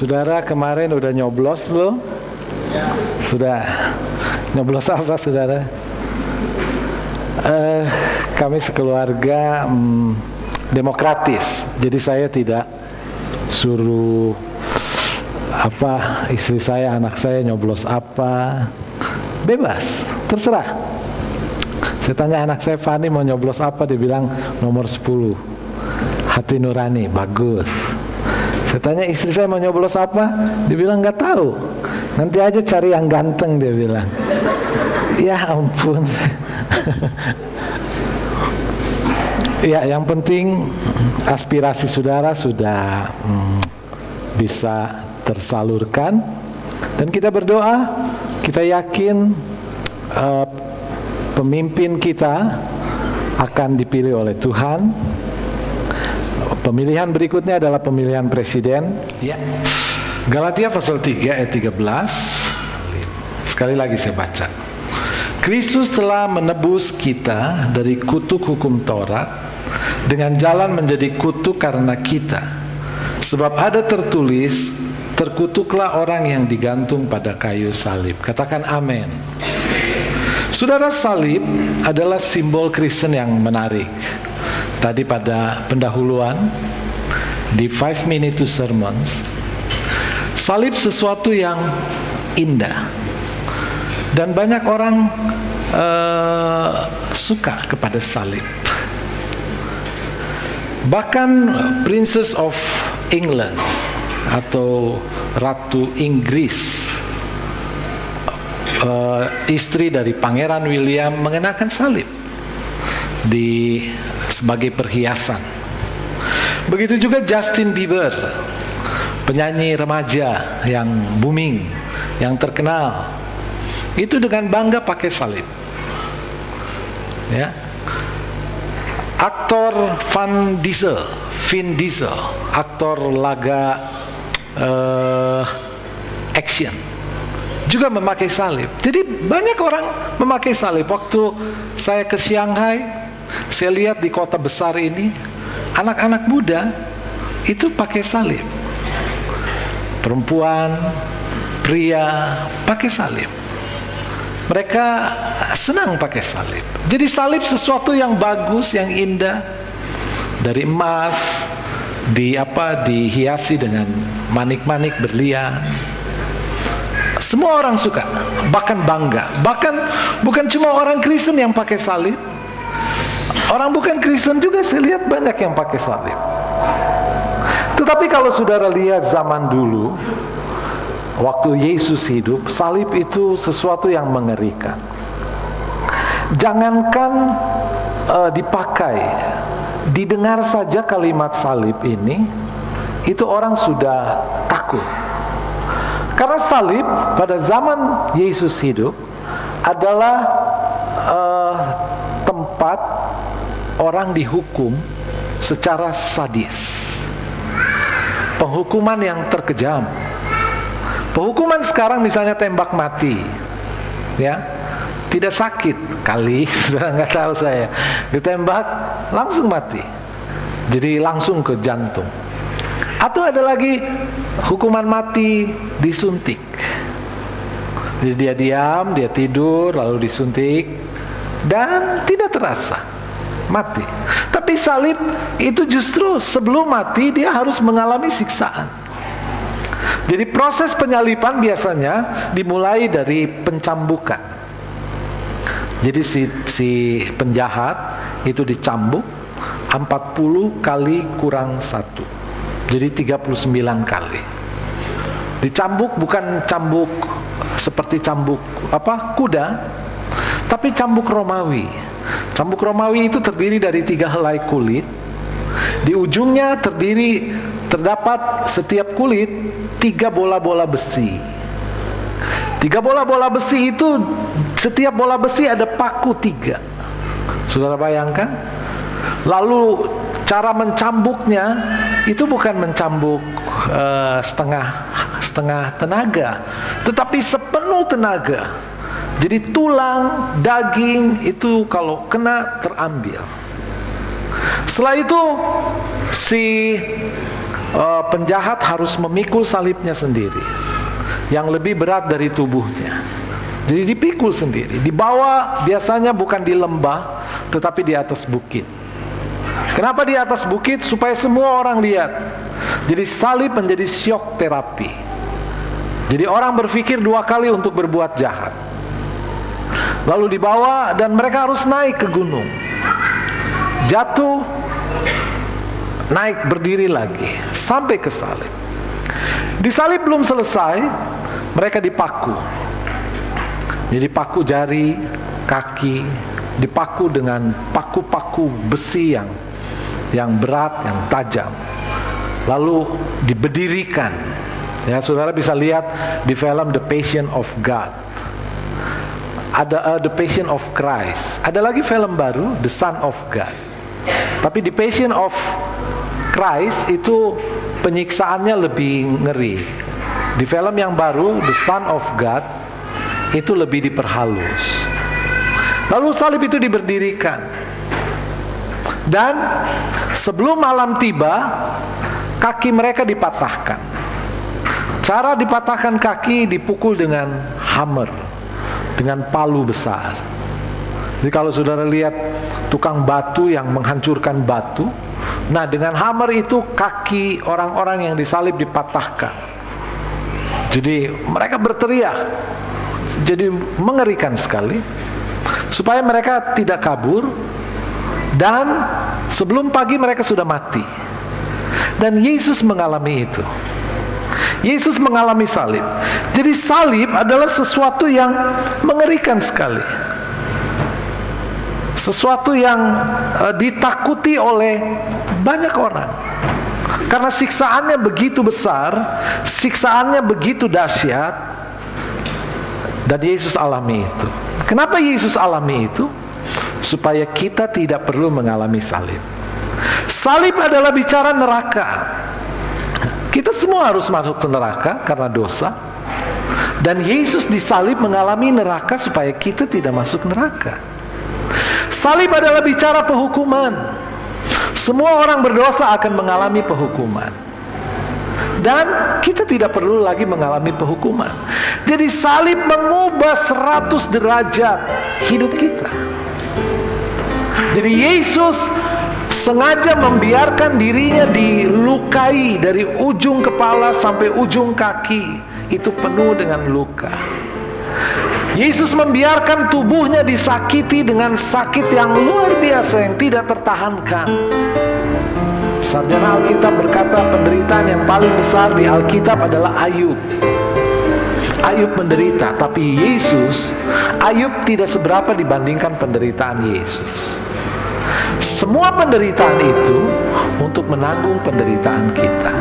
Saudara kemarin udah nyoblos belum? Sudah. Nyoblos apa saudara? Kami sekeluarga demokratis. Jadi saya tidak suruh istri saya, anak saya nyoblos apa. Bebas, terserah. Saya tanya anak saya, Fani mau nyoblos apa? Dia bilang nomor 10, hati nurani. Bagus. Saya tanya istri saya mau nyoblos apa? Dia bilang nggak tahu. Nanti aja cari yang ganteng, dia bilang. Ya ampun. Ya, yang penting aspirasi saudara sudah bisa tersalurkan, dan kita berdoa, kita yakin pemimpin kita akan dipilih oleh Tuhan. Pemilihan berikutnya adalah pemilihan presiden. Ya. Galatia pasal 3 ayat 13. Sekali lagi saya baca. Kristus telah menebus kita dari kutuk hukum Taurat dengan jalan menjadi kutuk karena kita. Sebab ada tertulis, terkutuklah orang yang digantung pada kayu salib. Katakan amin. Saudara, salib adalah simbol Kristen yang menarik. Tadi pada pendahuluan di 5 minute to sermons, salib sesuatu yang indah dan banyak orang suka kepada salib. Bahkan Princess of England atau Ratu Inggris, istri dari Pangeran William, mengenakan salib sebagai perhiasan. Begitu juga Justin Bieber, penyanyi remaja yang booming, yang terkenal, itu dengan bangga pakai salib. Ya. Aktor Vin Diesel, aktor laga action, juga memakai salib. Jadi banyak orang memakai salib. Waktu saya ke Shanghai, saya lihat di kota besar ini, anak-anak muda itu pakai salib. Perempuan, pria pakai salib. Mereka senang pakai salib. Jadi salib sesuatu yang bagus, yang indah, dari emas, dihiasi dengan manik-manik berlian. Semua orang suka, bahkan bangga. Bahkan bukan cuma orang Kristen yang pakai salib, orang bukan Kristen juga saya lihat banyak yang pakai salib. Tetapi kalau saudara lihat zaman dulu, waktu Yesus hidup, salib itu sesuatu yang mengerikan. Jangankan dipakai, didengar saja kalimat salib ini, itu orang sudah takut. Karena salib pada zaman Yesus hidup adalah tempat orang dihukum secara sadis. Penghukuman yang terkejam. Penghukuman sekarang misalnya tembak mati, ya, tidak sakit kali, sudah nggak tahu saya. Ditembak langsung mati, jadi langsung ke jantung. Atau ada lagi hukuman mati disuntik. Jadi dia diam, dia tidur, lalu disuntik dan tidak terasa mati. Tapi salib itu justru sebelum mati dia harus mengalami siksaan. Jadi proses penyaliban biasanya dimulai dari pencambukan. Jadi si penjahat itu dicambuk 40 kali kurang 1. Jadi 39 kali. Dicambuk bukan cambuk seperti cambuk kuda, tapi cambuk Romawi. Cambuk Romawi itu terdiri dari 3 helai kulit. Di ujungnya terdapat setiap kulit 3 bola-bola besi. 3 bola-bola besi itu, setiap bola besi ada paku 3. Saudara bayangkan? Lalu cara mencambuknya itu bukan mencambuk setengah tenaga, tetapi sepenuh tenaga. Jadi tulang, daging itu kalau kena terambil. Setelah itu si penjahat harus memikul salibnya sendiri, yang lebih berat dari tubuhnya. Jadi dipikul sendiri, dibawa biasanya bukan di lembah, tetapi di atas bukit. Kenapa di atas bukit? Supaya semua orang lihat. Jadi salib menjadi syok terapi. Jadi orang berpikir 2 kali untuk berbuat jahat. Lalu dibawa dan mereka harus naik ke gunung. Jatuh, naik, berdiri lagi, sampai ke salib. Di salib belum selesai, mereka dipaku. Jadi paku jari, kaki, dipaku dengan paku-paku besi yang berat, yang tajam. Lalu diberdirikan. Ya, saudara bisa lihat di film The Passion of God. Ada The Passion of Christ. Ada lagi film baru, The Son of God. Tapi di Passion of Christ itu penyiksaannya lebih ngeri. Di film yang baru, The Son of God, itu lebih diperhalus. Lalu salib itu diberdirikan. Dan sebelum malam tiba, kaki mereka dipatahkan. Cara dipatahkan kaki dipukul dengan hammer, dengan palu besar. Jadi kalau saudara lihat tukang batu yang menghancurkan batu, nah dengan hammer itu kaki orang-orang yang disalib dipatahkan. Jadi mereka berteriak. Jadi mengerikan sekali. Supaya mereka tidak kabur, dan sebelum pagi mereka sudah mati. Dan Yesus mengalami itu. Yesus mengalami salib. Jadi salib adalah sesuatu yang mengerikan sekali. Sesuatu yang ditakuti oleh banyak orang. Karena siksaannya begitu besar, siksaannya begitu dahsyat, dan Yesus alami itu. Kenapa Yesus alami itu? Supaya kita tidak perlu mengalami salib. Salib adalah bicara neraka. Kita semua harus masuk ke neraka karena dosa. Dan Yesus disalib mengalami neraka supaya kita tidak masuk neraka. Salib adalah bicara penghukuman. Semua orang berdosa akan mengalami penghukuman. Dan kita tidak perlu lagi mengalami penghukuman. Jadi salib mengubah 100 derajat hidup kita. Jadi Yesus sengaja membiarkan dirinya dilukai dari ujung kepala sampai ujung kaki. Itu penuh dengan luka. Yesus membiarkan tubuhnya disakiti dengan sakit yang luar biasa yang tidak tertahankan. Sarjana Alkitab berkata penderitaan yang paling besar di Alkitab adalah Ayub. Ayub menderita, tapi Ayub tidak seberapa dibandingkan penderitaan Yesus. Semua penderitaan itu untuk menanggung penderitaan kita.